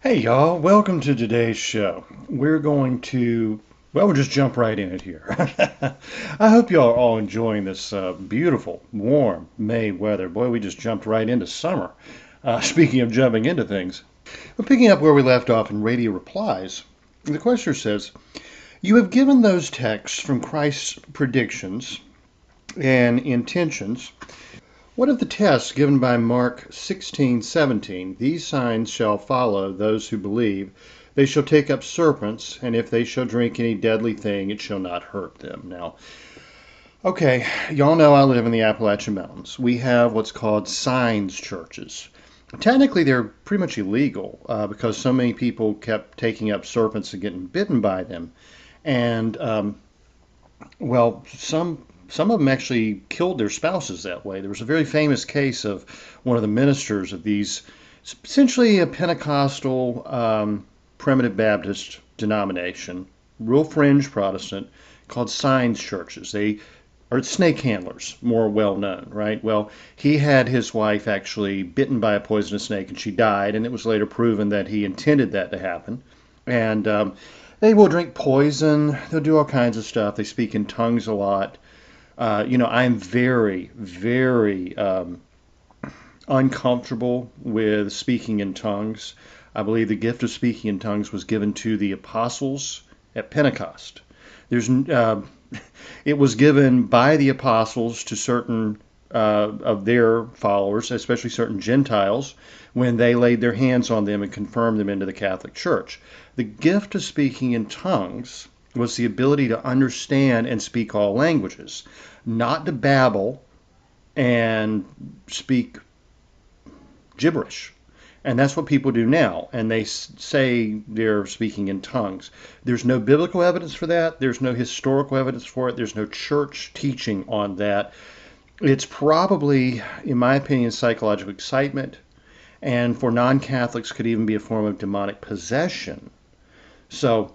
Hey y'all, welcome to today's show. We'll just jump right in it here. I hope y'all are all enjoying this beautiful, warm May weather. Boy, we just jumped right into summer. Speaking of jumping into things, but picking up where we left off in radio replies, the questioner says, you have given those texts from Christ's predictions and intentions. What of the test given by Mark 16:17? These signs shall follow those who believe. They shall take up serpents, and if they shall drink any deadly thing, it shall not hurt them. Now, okay, y'all know I live in the Appalachian Mountains. We have what's called signs churches. Technically, they're pretty much illegal because so many people kept taking up serpents and getting bitten by them. And, well, some of them actually killed their spouses that way. There was a very famous case of one of the ministers of these, essentially a Pentecostal primitive Baptist denomination, real fringe Protestant, called signs churches. They are snake handlers, more well known, right? Well, he had his wife actually bitten by a poisonous snake and she died, and it was later proven that he intended that to happen. And they will drink poison, they'll do all kinds of stuff. They speak in tongues a lot. I'm very, very uncomfortable with speaking in tongues. I believe the gift of speaking in tongues was given to the apostles at Pentecost. It was given by the apostles to certain of their followers, especially certain Gentiles, when they laid their hands on them and confirmed them into the Catholic Church. The gift of speaking in tongues was the ability to understand and speak all languages, not to babble and speak gibberish. And that's what people do now. And they say they're speaking in tongues. There's no biblical evidence for that. There's no historical evidence for it. There's no church teaching on that. It's probably, in my opinion, psychological excitement. And for non-Catholics could even be a form of demonic possession. So,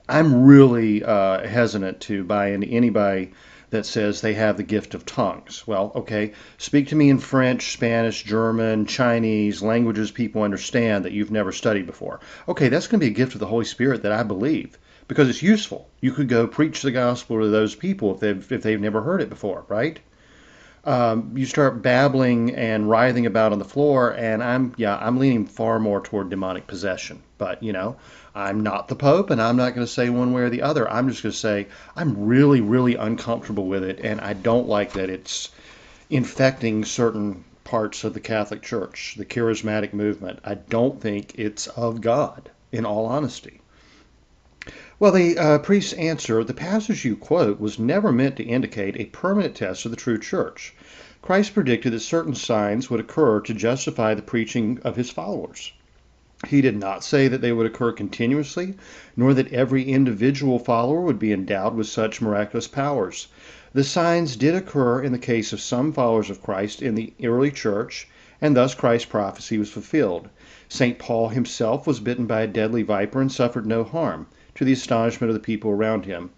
I'm really hesitant to buy into anybody that says they have the gift of tongues. Well, okay, speak to me in French, Spanish, German, Chinese, languages people understand that you've never studied before. Okay, that's going to be a gift of the Holy Spirit that I believe because it's useful. You could go preach the gospel to those people if they've never heard it before, right? You start babbling and writhing about on the floor, and I'm leaning far more toward demonic possession. But I'm not the Pope, and I'm not going to say one way or the other. I'm just going to say I'm really, really uncomfortable with it, and I don't like that it's infecting certain parts of the Catholic Church, the charismatic movement. I don't think it's of God, in all honesty. Well, the priest's answer, the passage you quote was never meant to indicate a permanent test of the true church. Christ predicted that certain signs would occur to justify the preaching of his followers. He did not say that they would occur continuously, nor that every individual follower would be endowed with such miraculous powers. The signs did occur in the case of some followers of Christ in the early church, and thus Christ's prophecy was fulfilled. St. Paul himself was bitten by a deadly viper and suffered no harm, to the astonishment of the people around him.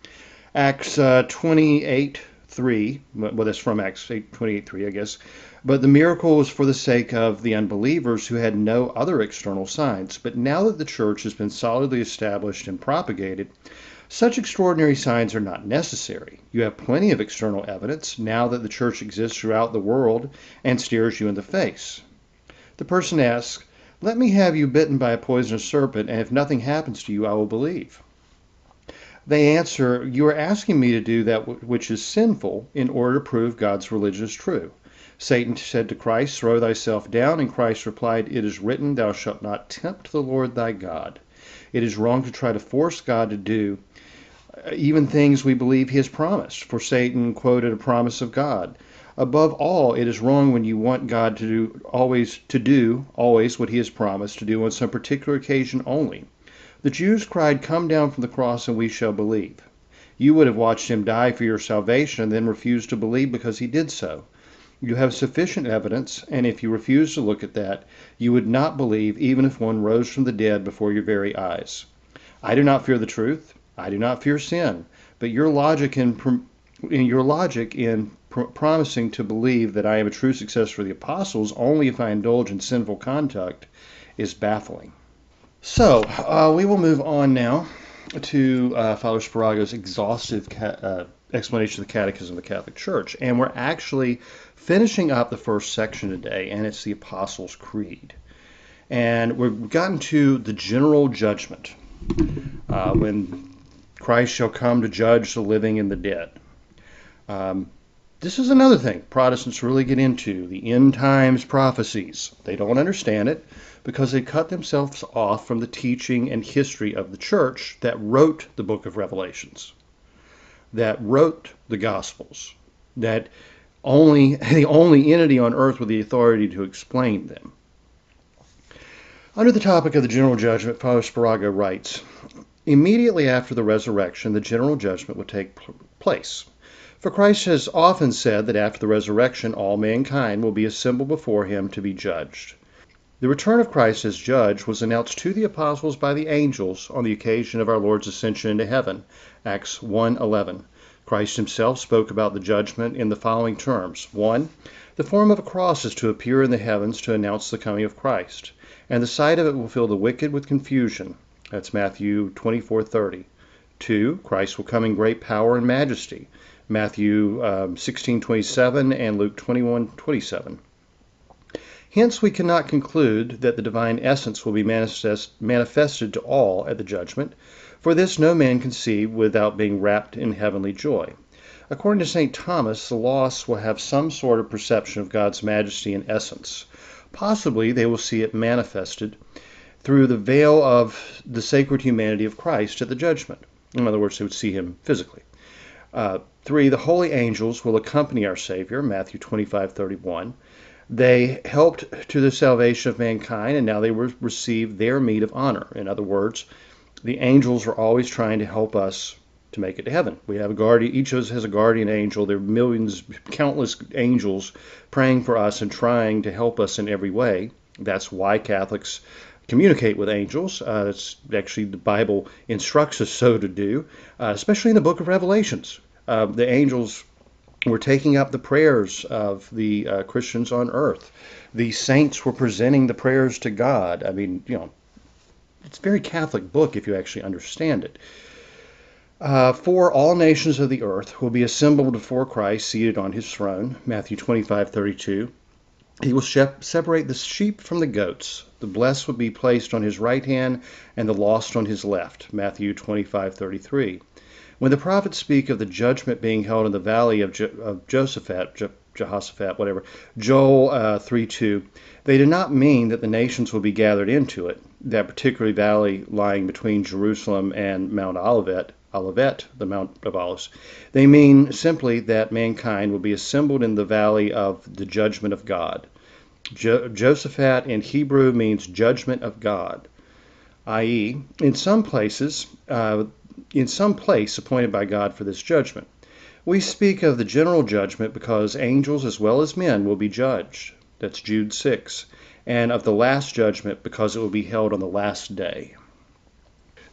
Acts 28:3, well, that's from Acts 28:3, I guess. But the miracle was for the sake of the unbelievers who had no other external signs. But now that the church has been solidly established and propagated, such extraordinary signs are not necessary. You have plenty of external evidence now that the church exists throughout the world and stares you in the face. The person asks, let me have you bitten by a poisonous serpent, and if nothing happens to you, I will believe. They answer, you are asking me to do that which is sinful in order to prove God's religion is true. Satan said to Christ, throw thyself down, and Christ replied, it is written, thou shalt not tempt the Lord thy God. It is wrong to try to force God to do even things we believe he has promised, for Satan quoted a promise of God. Above all, it is wrong when you want God to do always what he has promised to do on some particular occasion only. The Jews cried, come down from the cross and we shall believe. You would have watched him die for your salvation and then refused to believe because he did so. You have sufficient evidence, and if you refuse to look at that, you would not believe even if one rose from the dead before your very eyes. I do not fear the truth. I do not fear sin. But your logic in promising to believe that I am a true successor for the apostles only if I indulge in sinful conduct is baffling. So we will move on now to Father Sparago's exhaustive explanation of the Catechism of the Catholic Church. And we're actually finishing up the first section today, and it's the Apostles' Creed. And we've gotten to the General Judgment, when Christ shall come to judge the living and the dead. This is another thing Protestants really get into, the end times prophecies. They don't understand it because they cut themselves off from the teaching and history of the church that wrote the book of Revelations, that wrote the Gospels, that the only entity on earth with the authority to explain them. Under the topic of the General Judgment, Father Sparago writes, immediately after the resurrection, the General Judgment will take place. For Christ has often said that after the resurrection, all mankind will be assembled before him to be judged. The return of Christ as judge was announced to the apostles by the angels on the occasion of our Lord's ascension into heaven, Acts 1:11. Christ himself spoke about the judgment in the following terms. 1. The form of a cross is to appear in the heavens to announce the coming of Christ, and the sight of it will fill the wicked with confusion. That's Matthew 24:30. 2. Christ will come in great power and majesty. Matthew 16:27 and Luke 21:27. Hence we cannot conclude that the divine essence will be manifested to all at the judgment, for this no man can see without being wrapped in heavenly joy. According to St. Thomas, the lost will have some sort of perception of God's majesty and essence. Possibly they will see it manifested through the veil of the sacred humanity of Christ at the judgment. In other words, they would see him physically. 3. The holy angels will accompany our Savior, Matthew 25:31. They helped to the salvation of mankind, and now they will receive their meed of honor. In other words, the angels are always trying to help us to make it to heaven. We have a guardian, each of us has a guardian angel. There are millions, countless angels praying for us and trying to help us in every way. That's why Catholics communicate with angels. That's actually the Bible instructs us so to do, especially in the book of Revelations. The angels were taking up the prayers of the Christians on earth. The saints were presenting the prayers to God. I mean, it's a very Catholic book if you actually understand it. For all nations of the earth will be assembled before Christ seated on his throne, Matthew 25:32. He will separate the sheep from the goats. The blessed will be placed on his right hand and the lost on his left, Matthew 25:33. When the prophets speak of the judgment being held in the valley of Jehoshaphat, whatever, Joel 3:2, they do not mean that the nations will be gathered into it, that particular valley lying between Jerusalem and Mount Olivet, the Mount of Olives. They mean simply that mankind will be assembled in the valley of the judgment of God. Jehoshaphat in Hebrew means judgment of God, i.e., in some place appointed by God for this judgment. We speak of the general judgment because angels as well as men will be judged. That's Jude 6. And of the last judgment because it will be held on the last day.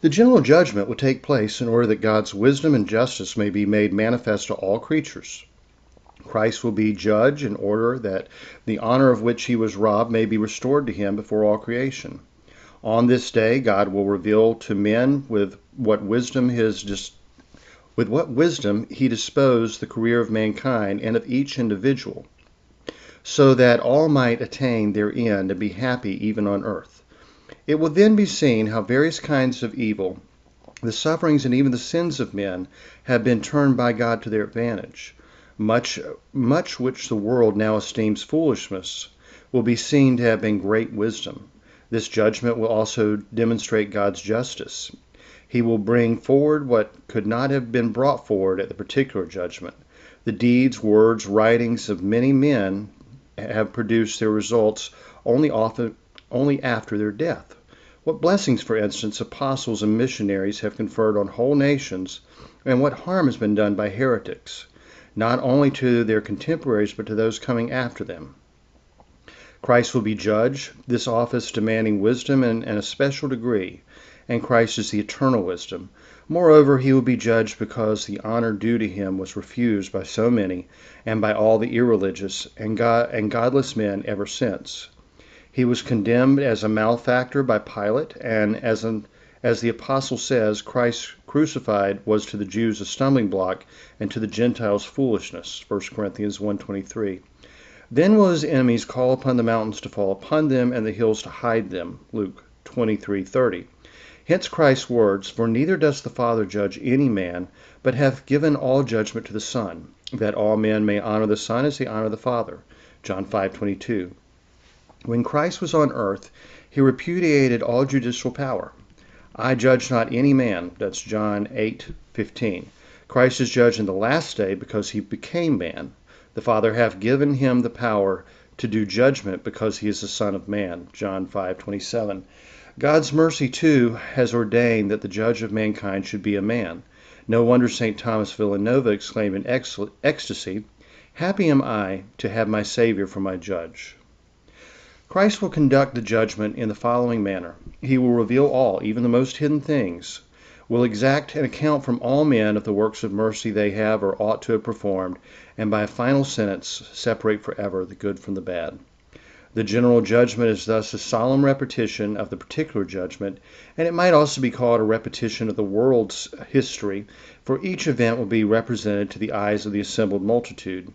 The general judgment will take place in order that God's wisdom and justice may be made manifest to all creatures. Christ will be judge in order that the honor of which he was robbed may be restored to him before all creation. On this day, God will reveal to men with what wisdom he disposed the career of mankind and of each individual, so that all might attain their end and be happy even on earth. It will then be seen how various kinds of evil, the sufferings and even the sins of men, have been turned by God to their advantage. Much which the world now esteems foolishness will be seen to have been great wisdom. This judgment will also demonstrate God's justice. He will bring forward what could not have been brought forward at the particular judgment. The deeds, words, writings of many men have produced their results only after their death. What blessings, for instance, apostles and missionaries have conferred on whole nations, and what harm has been done by heretics, not only to their contemporaries but to those coming after them. Christ will be judge, this office demanding wisdom in a special degree, and Christ is the eternal wisdom. Moreover, he will be judged because the honor due to him was refused by so many and by all the irreligious and godless men ever since. He was condemned as a malefactor by Pilate, and as the apostle says, Christ crucified was to the Jews a stumbling block and to the Gentiles foolishness, 1 Corinthians 1:23. Then will his enemies call upon the mountains to fall upon them, and the hills to hide them, Luke 23:30. Hence Christ's words, "For neither does the Father judge any man, but hath given all judgment to the Son, that all men may honor the Son as they honor the Father," John 5:22. When Christ was on earth, he repudiated all judicial power. "I judge not any man," that's John 8:15. Christ is judged in the last day because he became man. The Father hath given him the power to do judgment because he is the Son of Man, John 5:27. God's mercy, too, has ordained that the judge of mankind should be a man. No wonder St. Thomas Villanova exclaimed in ecstasy, "Happy am I to have my Savior for my judge." Christ will conduct the judgment in the following manner. He will reveal all, even the most hidden things, will exact an account from all men of the works of mercy they have or ought to have performed, and by a final sentence separate forever the good from the bad. The general judgment is thus a solemn repetition of the particular judgment, and it might also be called a repetition of the world's history, for each event will be represented to the eyes of the assembled multitude.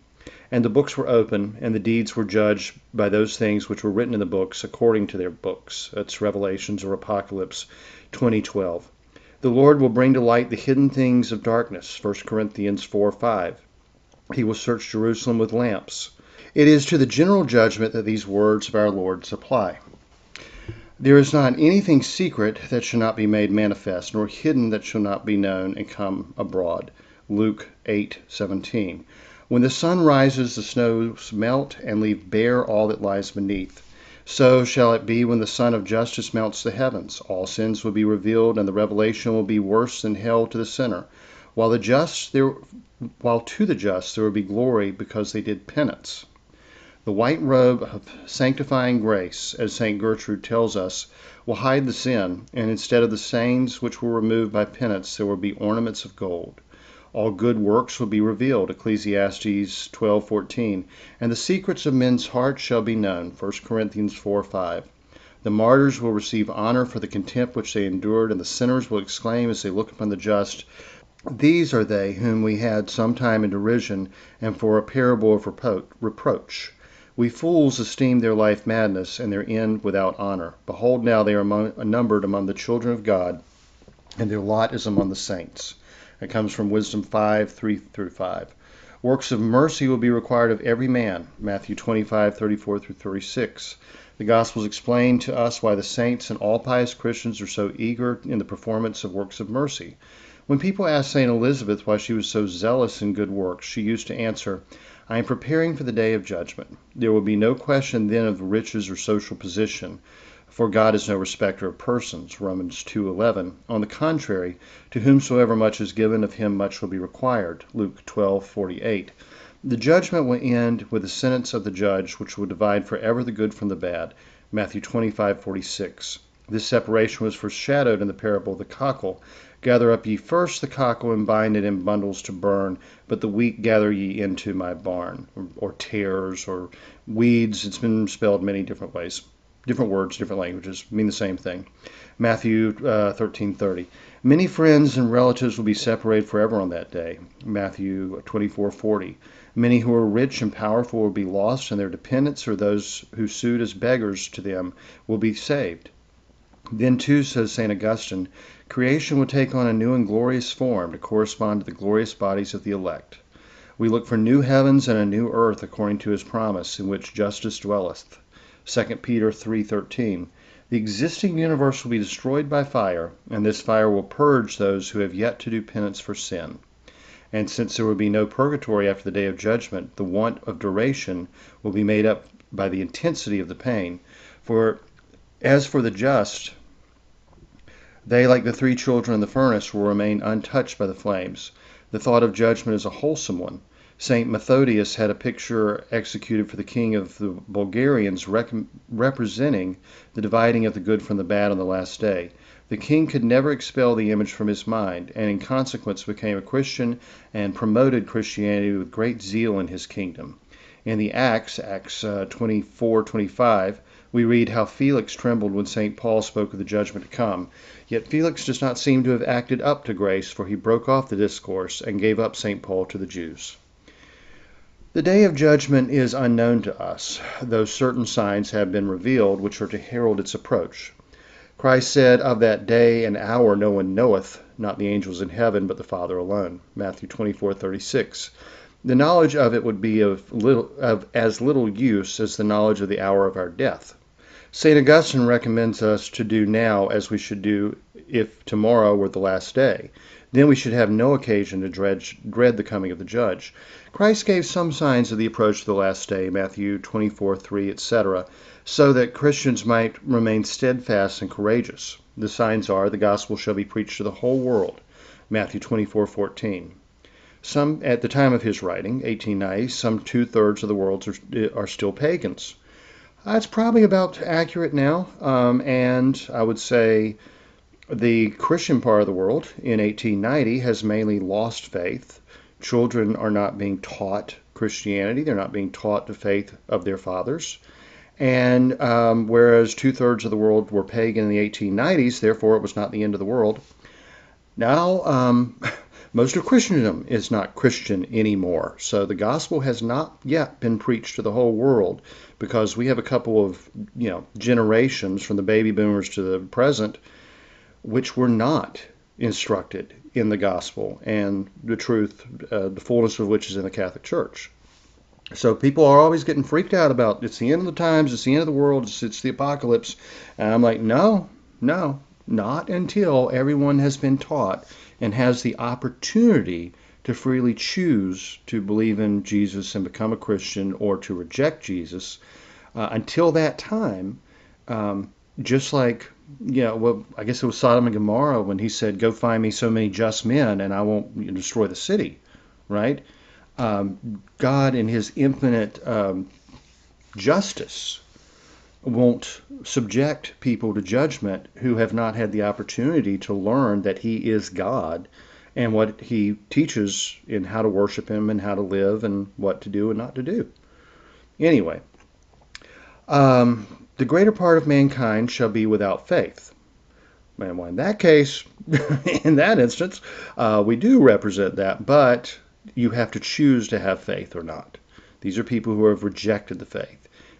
And the books were open, and the deeds were judged by those things which were written in the books according to their books. That's Revelations or Apocalypse 20:12. The Lord will bring to light the hidden things of darkness, 1 Corinthians 4:5. He will search Jerusalem with lamps. It is to the general judgment that these words of our Lord apply. There is not anything secret that shall not be made manifest, nor hidden that shall not be known and come abroad. Luke 8:17. When the sun rises, the snows melt and leave bare all that lies beneath. So shall it be when the Son of Justice mounts the heavens. All sins will be revealed, and the revelation will be worse than hell to the sinner. While to the just there will be glory because they did penance. The white robe of sanctifying grace, as St. Gertrude tells us, will hide the sin, and instead of the stains which were removed by penance, there will be ornaments of gold. All good works will be revealed, Ecclesiastes 12:14, and the secrets of men's hearts shall be known, 1 Corinthians 4:5. The martyrs will receive honor for the contempt which they endured, and the sinners will exclaim as they look upon the just, "These are they whom we had sometime in derision, and for a parable of reproach. We fools esteemed their life madness, and their end without honor. Behold, now they are numbered among the children of God, and their lot is among the saints." It comes from Wisdom 5:3-5. Works of mercy will be required of every man, Matthew 25:34-36. The Gospels explain to us why the saints and all pious Christians are so eager in the performance of works of mercy. When people asked St. Elizabeth why she was so zealous in good works, she used to answer, "I am preparing for the day of judgment. There will be no question then of riches or social position, for God is no respecter of persons," Romans 2:11. On the contrary, to whomsoever much is given, of him much will be required, Luke 12:48. The judgment will end with the sentence of the judge, which will divide forever the good from the bad, Matthew 25:46. This separation was foreshadowed in the parable of the cockle. "Gather up ye first the cockle, and bind it in bundles to burn, but the wheat gather ye into my barn," or tares, or weeds. It's been spelled many different ways. Different words, different languages, mean the same thing. Matthew 13:30. Many friends and relatives will be separated forever on that day. Matthew 24:40. Many who are rich and powerful will be lost, and their dependents, or those who sued as beggars to them, will be saved. Then, too, says St. Augustine, creation will take on a new and glorious form to correspond to the glorious bodies of the elect. We look for new heavens and a new earth according to his promise, in which justice dwelleth. 2 Peter 3:13. The existing universe will be destroyed by fire, and this fire will purge those who have yet to do penance for sin. And since there will be no purgatory after the day of judgment, the want of duration will be made up by the intensity of the pain. For as for the just, they, like the three children in the furnace, will remain untouched by the flames. The thought of judgment is a wholesome one. St. Methodius had a picture executed for the king of the Bulgarians representing the dividing of the good from the bad on the last day. The king could never expel the image from his mind, and in consequence became a Christian and promoted Christianity with great zeal in his kingdom. In the Acts 24:25, We read how Felix trembled when St. Paul spoke of the judgment to come. Yet Felix does not seem to have acted up to grace, for he broke off the discourse and gave up St. Paul to the Jews. The day of judgment is unknown to us, though certain signs have been revealed which are to herald its approach. Christ said, "Of that day and hour no one knoweth, not the angels in heaven, but the Father alone." Matthew 24:36. The knowledge of it would be of as little use as the knowledge of the hour of our death. St. Augustine recommends us to do now as we should do if tomorrow were the last day. Then we should have no occasion to dread the coming of the judge. Christ gave some signs of the approach of the last day, Matthew 24:3, etc., so that Christians might remain steadfast and courageous. The signs are, the gospel shall be preached to the whole world, Matthew 24:14. Some, at the time of his writing, 1890, some 2/3 of the world are still pagans. It's probably about accurate now, and I would say the Christian part of the world in 1890 has mainly lost faith. Children are not being taught Christianity. They're not being taught the faith of their fathers. And whereas 2/3 of the world were pagan in the 1890s, therefore it was not the end of the world. Now, most of Christendom is not Christian anymore. So the gospel has not yet been preached to the whole world, because we have a couple of generations from the baby boomers to the present which were not instructed in the gospel and the truth, the fullness of which is in the Catholic Church. So people are always getting freaked out about it's the end of the times, it's the end of the world, it's the apocalypse. And I'm like, no, not until everyone has been taught and has the opportunity to freely choose to believe in Jesus and become a Christian or to reject Jesus. Until that time, just like, well, I guess it was Sodom and Gomorrah when he said, "Go find me so many just men and I won't destroy the city," right? God in his infinite justice won't subject people to judgment who have not had the opportunity to learn that he is God and what he teaches in how to worship him and how to live and what to do and not to do. Anyway, the greater part of mankind shall be without faith. And well, in that case, in that instance, we do represent that, but you have to choose to have faith or not. These are people who have rejected the faith.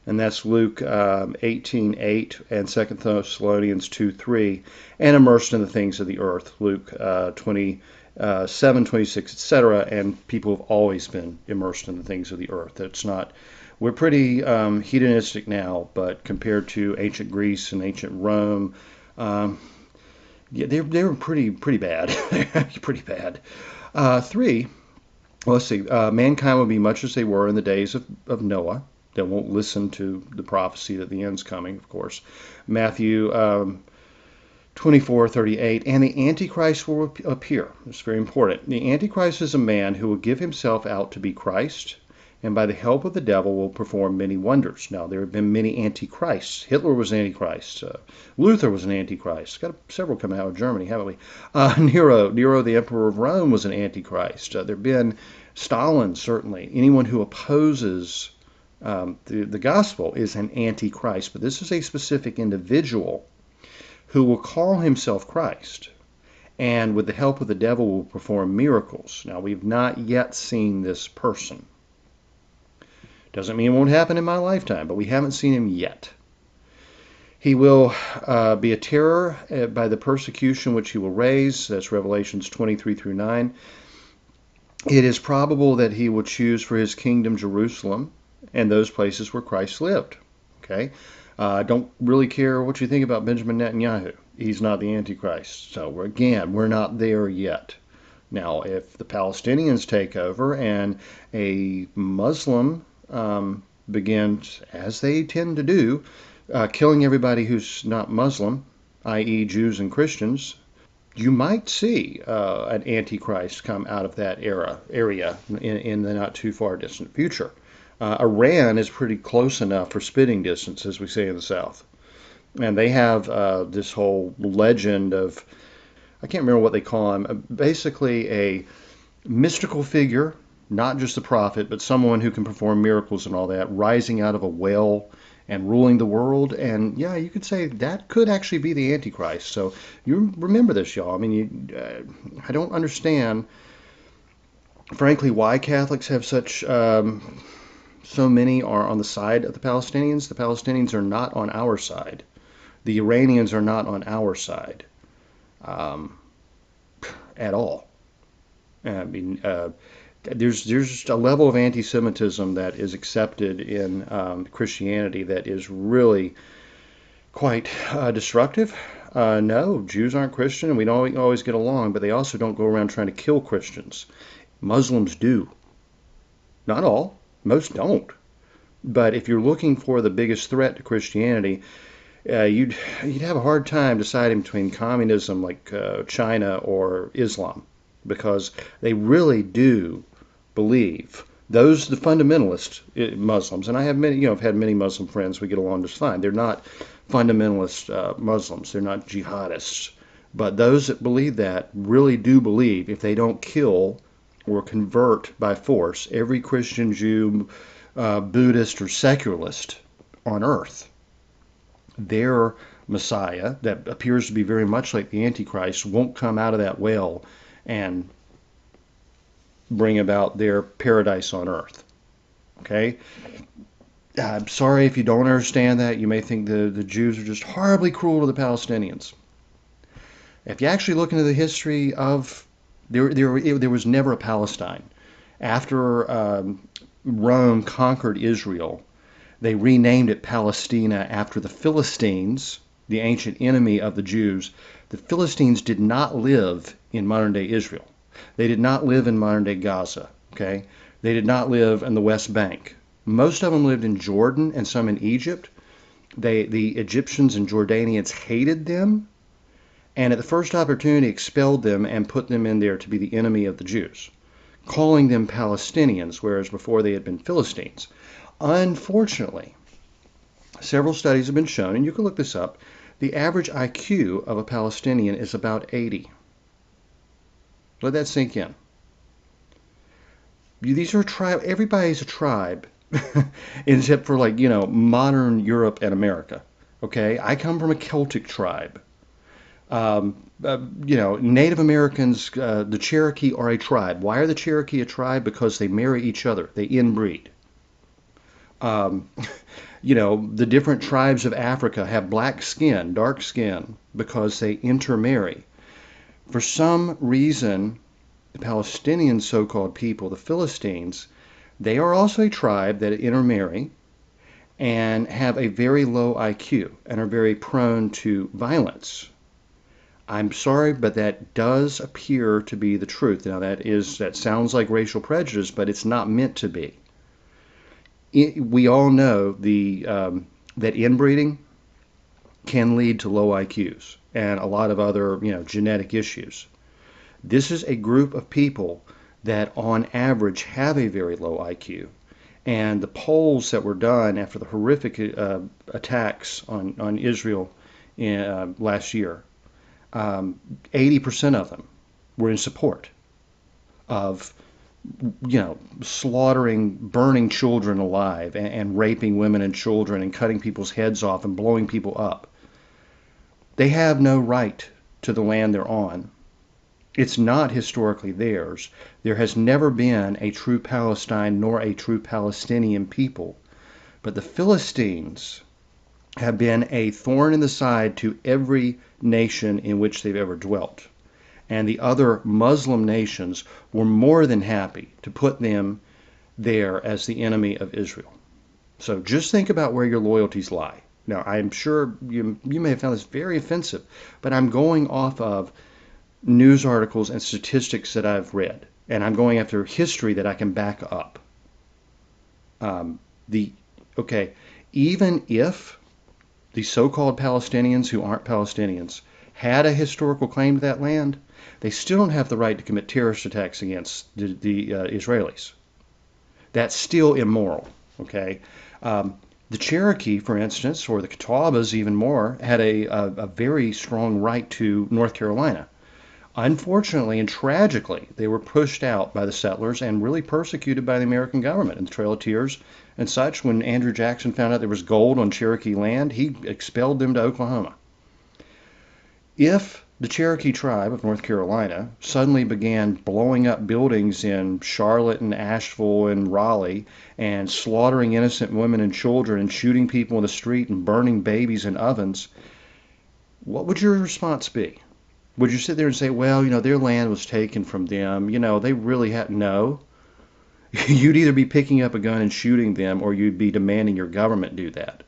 And that's Luke 18:8 and 2 Thessalonians 2:3, and immersed in the things of the earth, Luke 27:26, etc. And people have always been immersed in the things of the earth. It's not. We're pretty hedonistic now, but compared to ancient Greece and ancient Rome, yeah, they were pretty bad, pretty bad. 3. Well, let's see. Mankind will be much as they were in the days of Noah. They won't listen to the prophecy that the end's coming, of course. Matthew 24:38. And the Antichrist will appear. It's very important. The Antichrist is a man who will give himself out to be Christ, and by the help of the devil will perform many wonders. Now, there have been many antichrists. Hitler was an antichrist. Luther was an antichrist. Got several coming out of Germany, haven't we? Nero, the emperor of Rome, was an antichrist. There have been Stalin, certainly. Anyone who opposes the gospel is an antichrist. But this is a specific individual who will call himself Christ, and with the help of the devil will perform miracles. Now, we've not yet seen this person. Doesn't mean it won't happen in my lifetime, but we haven't seen him yet. He will be a terror by the persecution which he will raise. That's Revelations 23-9. It is probable that he will choose for his kingdom Jerusalem and those places where Christ lived. Okay, don't really care what you think about Benjamin Netanyahu. He's not the Antichrist. So we're not there yet. Now, if the Palestinians take over and a Muslim begins, as they tend to do, killing everybody who's not Muslim, i.e. Jews and Christians, you might see an Antichrist come out of that area in the not too far distant future. Iran is pretty close enough for spitting distance, as we say in the South. And they have this whole legend of, I can't remember what they call him, basically a mystical figure, not just a prophet, but someone who can perform miracles and all that, rising out of a well and ruling the world. And yeah, you could say that could actually be the Antichrist. So you remember this, y'all. I mean, I don't understand, frankly, why Catholics have such so many are on the side of the Palestinians. The Palestinians are not on our side. The Iranians are not on our side um, at all. I mean, there's just a level of anti-Semitism that is accepted in Christianity that is really quite destructive. No, Jews aren't Christian, and we don't always get along, but they also don't go around trying to kill Christians. Muslims do. Not all. Most don't. But if you're looking for the biggest threat to Christianity, you'd have a hard time deciding between communism like China or Islam, because they really do believe those the fundamentalist Muslims, and I have many, I've had many Muslim friends. We get along just fine. They're not fundamentalist Muslims. They're not jihadists. But those that believe that really do believe if they don't kill or convert by force every Christian, Jew, Buddhist, or secularist on earth, their Messiah, that appears to be very much like the Antichrist, won't come out of that well and bring about their paradise on earth. Okay? I'm sorry if you don't understand that. You may think the Jews are just horribly cruel to the Palestinians. If you actually look into the history of, there was never a Palestine. After Rome conquered Israel, they renamed it Palestina after the Philistines, the ancient enemy of the Jews. The Philistines did not live in modern-day Israel. They did not live in modern-day Gaza. Okay? They did not live in the West Bank. Most of them lived in Jordan and some in Egypt. The Egyptians and Jordanians hated them, and at the first opportunity expelled them and put them in there to be the enemy of the Jews, calling them Palestinians, whereas before they had been Philistines. Unfortunately, several studies have been shown, and you can look this up, the average IQ of a Palestinian is about 80. Let that sink in. These are a tribe. Everybody's a tribe, except for modern Europe and America. Okay, I come from a Celtic tribe. Native Americans, the Cherokee are a tribe. Why are the Cherokee a tribe? Because they marry each other. They inbreed. The different tribes of Africa have black skin, dark skin, because they intermarry. For some reason, the Palestinian so-called people, the Philistines, they are also a tribe that intermarry and have a very low IQ and are very prone to violence. I'm sorry, but that does appear to be the truth. Now, that sounds like racial prejudice, but it's not meant to be. We all know that inbreeding can lead to low IQs and a lot of other, genetic issues. This is a group of people that on average have a very low IQ. And the polls that were done after the horrific attacks on Israel last year, 80% of them were in support of, slaughtering, burning children alive and raping women and children and cutting people's heads off and blowing people up. They have no right to the land they're on. It's not historically theirs. There has never been a true Palestine nor a true Palestinian people. But the Philistines have been a thorn in the side to every nation in which they've ever dwelt. And the other Muslim nations were more than happy to put them there as the enemy of Israel. So just think about where your loyalties lie. Now, I'm sure you may have found this very offensive, but I'm going off of news articles and statistics that I've read, and I'm going after history that I can back up. Even if the so-called Palestinians who aren't Palestinians had a historical claim to that land, they still don't have the right to commit terrorist attacks against the Israelis. That's still immoral. Okay, the Cherokee, for instance, or the Catawbas even more, had a very strong right to North Carolina. Unfortunately and tragically, they were pushed out by the settlers and really persecuted by the American government in the Trail of Tears and such. When Andrew Jackson found out there was gold on Cherokee land, he expelled them to Oklahoma. If the Cherokee tribe of North Carolina suddenly began blowing up buildings in Charlotte and Asheville and Raleigh and slaughtering innocent women and children and shooting people in the street and burning babies in ovens, what would your response be? Would you sit there and say, well, their land was taken from them, they really had no? You'd either be picking up a gun and shooting them, or you'd be demanding your government do that.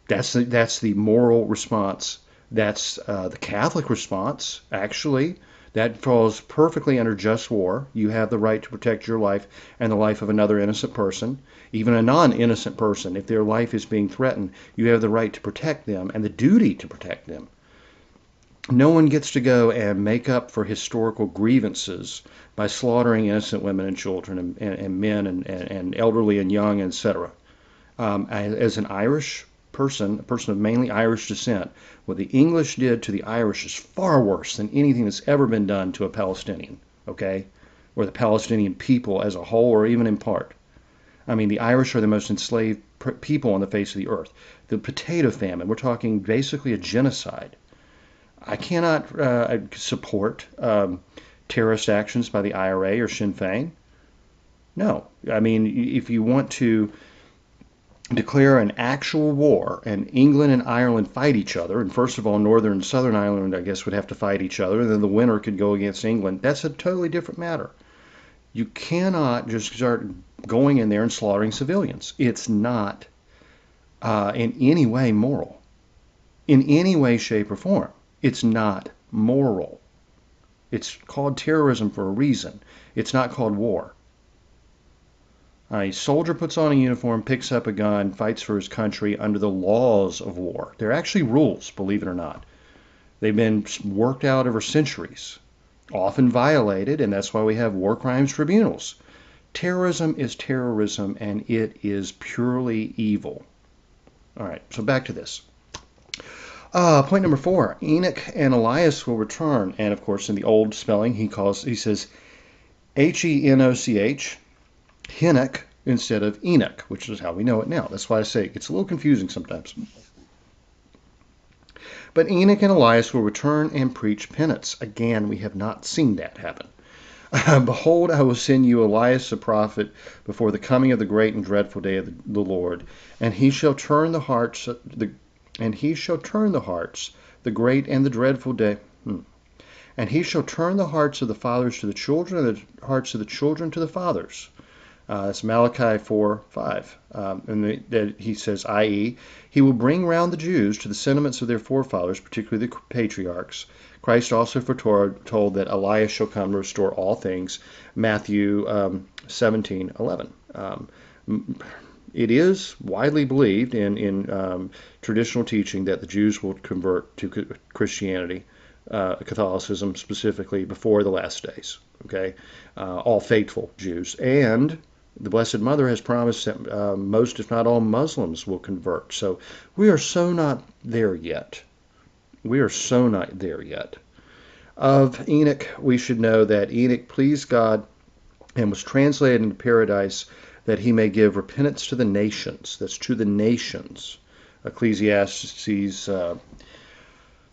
That's the moral response. That's the Catholic response, actually. That falls perfectly under just war. You have the right to protect your life and the life of another innocent person, even a non-innocent person. If their life is being threatened, you have the right to protect them and the duty to protect them. No one gets to go and make up for historical grievances by slaughtering innocent women and children and men and elderly and young, etc. As an Irish person, a person of mainly Irish descent, what the English did to the Irish is far worse than anything that's ever been done to a Palestinian, okay? Or the Palestinian people as a whole, or even in part. I mean, the Irish are the most enslaved people on the face of the earth. The potato famine, we're talking basically a genocide. I cannot support terrorist actions by the IRA or Sinn Féin. No. I mean, if you want to declare an actual war and England and Ireland fight each other, and first of all, Northern and Southern Ireland, I guess, would have to fight each other, and then the winner could go against England, that's a totally different matter. You cannot just start going in there and slaughtering civilians. It's not in any way moral, in any way, shape, or form. It's not moral. It's called terrorism for a reason. It's not called war. A soldier puts on a uniform, picks up a gun, fights for his country under the laws of war. They're actually rules, believe it or not. They've been worked out over centuries, often violated, and that's why we have war crimes tribunals. Terrorism is terrorism, and it is purely evil. All right, so back to this. Point number 4, Enoch and Elias will return. And of course, in the old spelling, he says Henoch, Henoch instead of Enoch, which is how we know it now. That's why I say it gets a little confusing sometimes. But Enoch and Elias will return and preach penance. Again, we have not seen that happen. Behold, I will send you Elias the prophet before the coming of the great and dreadful day of the Lord, and he shall turn the hearts the great and the dreadful day. And he shall turn the hearts of the fathers to the children, and the hearts of the children to the fathers. That's Malachi 4:5. He says, i.e., he will bring round the Jews to the sentiments of their forefathers, particularly the patriarchs. Christ also foretold that Elias shall come to restore all things. Matthew 17:11. It is widely believed in traditional teaching that the Jews will convert to Christianity, Catholicism specifically, before the last days. Okay, all faithful Jews. And the Blessed Mother has promised that most, if not all, Muslims will convert. So we are so not there yet. We are so not there yet. Of Enoch, we should know that Enoch pleased God and was translated into paradise that he may give repentance to the nations. That's to the nations. Ecclesiastes, I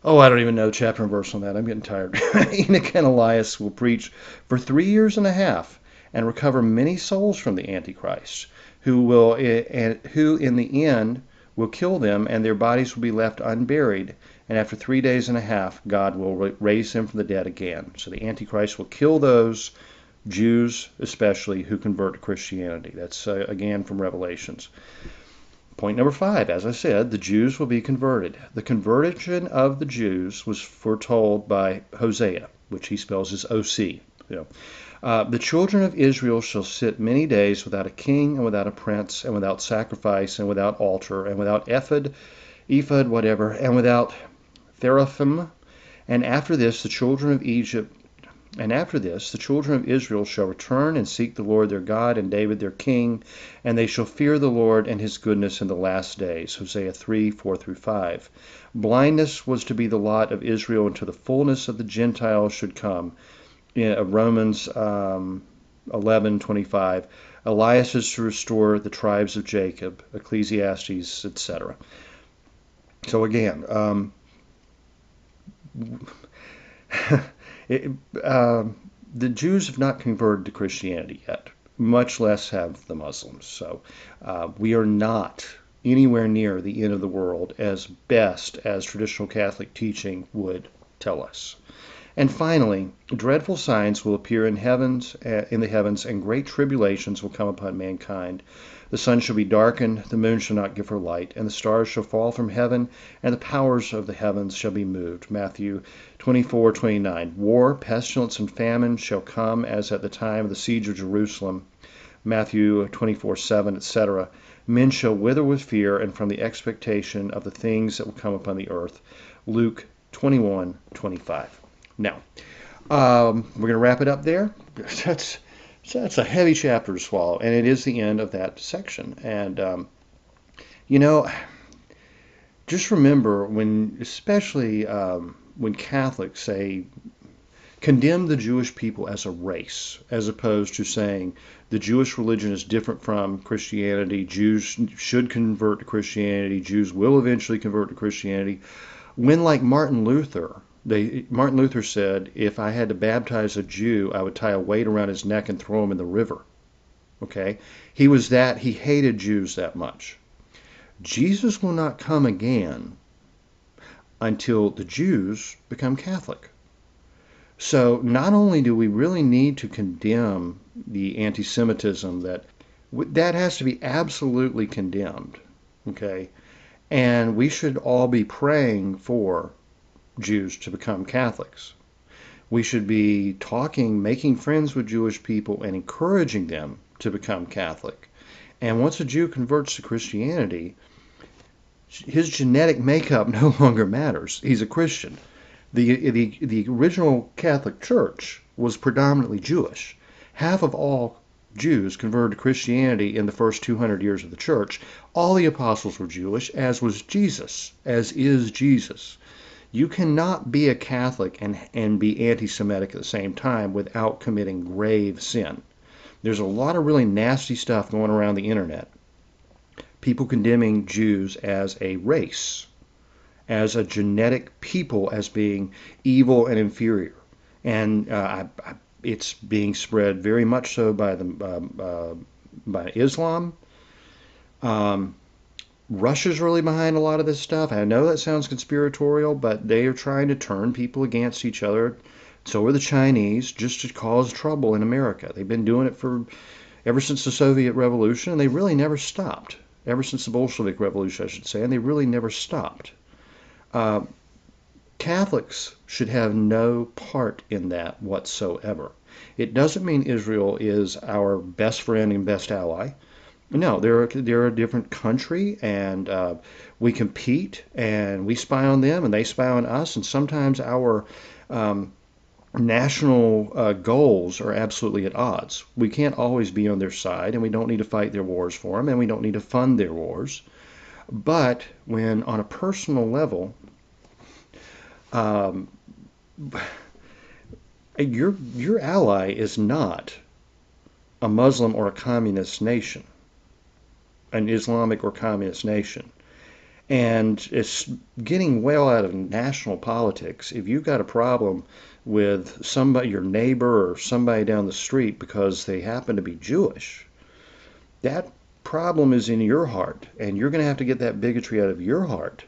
don't even know chapter and verse on that. I'm getting tired. Enoch and Elias will preach for 3 years and a half and recover many souls from the Antichrist, who in the end will kill them, and their bodies will be left unburied. And after 3 days and a half, God will raise them from the dead again. So the Antichrist will kill those Jews, especially, who convert to Christianity. That's, again, from Revelations. Point number 5, as I said, the Jews will be converted. The conversion of the Jews was foretold by Hosea, which he spells as O-C. The children of Israel shall sit many days without a king and without a prince and without sacrifice and without altar and without ephod, whatever, and without teraphim. And after this, the children of Egypt And after this, the children of Israel shall return and seek the Lord their God and David their king, and they shall fear the Lord and his goodness in the last days. Hosea 3:4-5. Blindness was to be the lot of Israel until the fullness of the Gentiles should come. In Romans 11:25. Elias is to restore the tribes of Jacob, Ecclesiastes, etc. So again, it, the Jews have not converted to Christianity yet, much less have the Muslims. So we are not anywhere near the end of the world as best as traditional Catholic teaching would tell us. And finally, dreadful signs will appear in the heavens, and great tribulations will come upon mankind. The sun shall be darkened, the moon shall not give her light, and the stars shall fall from heaven, and the powers of the heavens shall be moved. Matthew 24:29. War, pestilence, and famine shall come as at the time of the siege of Jerusalem. Matthew 24:7, etc. Men shall wither with fear and from the expectation of the things that will come upon the earth. Luke 21:25. Now, we're going to wrap it up there. That's a heavy chapter to swallow, and it is the end of that section. And just remember especially when Catholics say condemn the Jewish people as a race, as opposed to saying the Jewish religion is different from Christianity. Jews should convert to Christianity. Jews will eventually convert to Christianity. When, like Martin Luther said, if I had to baptize a Jew, I would tie a weight around his neck and throw him in the river. Okay? He hated Jews that much. Jesus will not come again until the Jews become Catholic. So not only do we really need to condemn the anti-Semitism that has to be absolutely condemned, okay? And we should all be praying for Jews to become Catholics. We should be making friends with Jewish people and encouraging them to become Catholic. And once a Jew converts to Christianity, his genetic makeup no longer matters. He's a Christian. The original Catholic Church was predominantly Jewish. Half of all Jews converted to Christianity in the first 200 years of the church. All the apostles were Jewish, as is Jesus. You cannot be a Catholic and be anti-Semitic at the same time without committing grave sin. There's a lot of really nasty stuff going around the internet. People condemning Jews as a race, as a genetic people, as being evil and inferior. And it's being spread very much so by Islam. Russia's really behind a lot of this stuff. I know that sounds conspiratorial, but they are trying to turn people against each other. So are the Chinese, just to cause trouble in America. They've been doing it ever since the Soviet Revolution, and they really never stopped. Ever since the Bolshevik Revolution, I should say, and they really never stopped. Catholics should have no part in that whatsoever. It doesn't mean Israel is our best friend and best ally. No, they're a different country, and we compete, and we spy on them, and they spy on us, and sometimes our national goals are absolutely at odds. We can't always be on their side, and we don't need to fight their wars for them, and we don't need to fund their wars. But when on a personal level, your ally is not a Muslim or a communist nation, an Islamic or communist nation. And it's getting well out of national politics. If you've got a problem with somebody, your neighbor or somebody down the street because they happen to be Jewish, that problem is in your heart, and you're going to have to get that bigotry out of your heart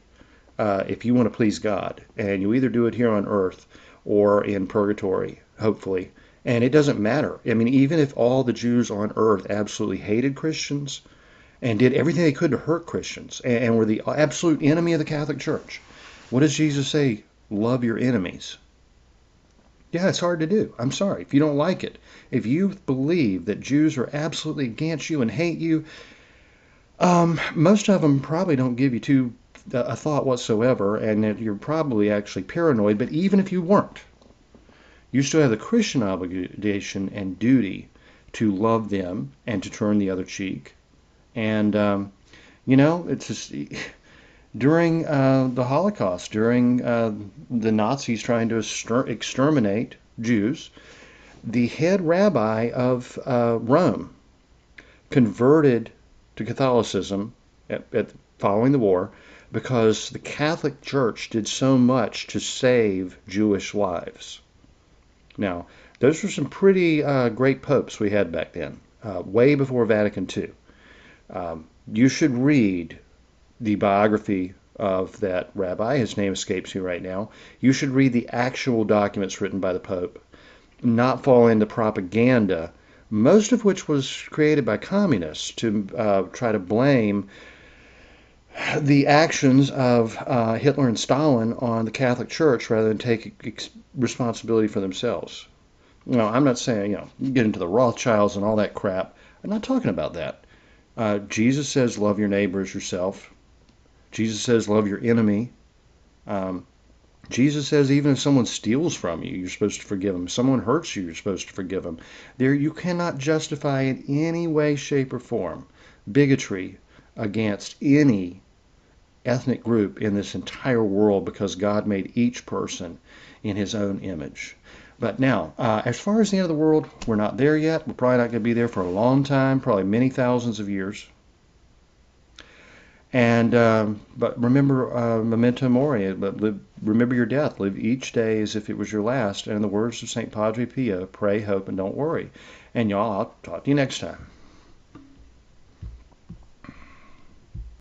if you want to please God. And you either do it here on earth or in purgatory, hopefully. And it doesn't matter. I mean, even if all the Jews on earth absolutely hated Christians and did everything they could to hurt Christians and were the absolute enemy of the Catholic Church, what does Jesus say? Love your enemies. Yeah, it's hard to do. I'm sorry if you don't like it. If you believe that Jews are absolutely against you and hate you, most of them probably don't give you a thought whatsoever, and that you're probably actually paranoid. But even if you weren't, You still have the Christian obligation and duty to love them and to turn the other cheek. And, it's just during the Holocaust, during the Nazis trying to exterminate Jews, the head rabbi of Rome converted to Catholicism following the war because the Catholic Church did so much to save Jewish lives. Now, those were some pretty great popes we had back then, way before Vatican II. You should read the biography of that rabbi. His name escapes me right now. You should read the actual documents written by the Pope, not fall into propaganda, most of which was created by communists to try to blame the actions of Hitler and Stalin on the Catholic Church rather than take responsibility for themselves. I'm not saying, you get into the Rothschilds and all that crap. I'm not talking about that. Jesus says, love your neighbor as yourself. Jesus says, love your enemy. Jesus says, even if someone steals from you, you're supposed to forgive them. If someone hurts you, you're supposed to forgive them. You cannot justify in any way, shape, or form bigotry against any ethnic group in this entire world because God made each person in his own image. But now, as far as the end of the world, we're not there yet. We're probably not going to be there for a long time, probably many thousands of years. And but remember, memento mori. Remember your death. Live each day as if it was your last. And in the words of St. Padre Pio, pray, hope, and don't worry. And y'all, I'll talk to you next time.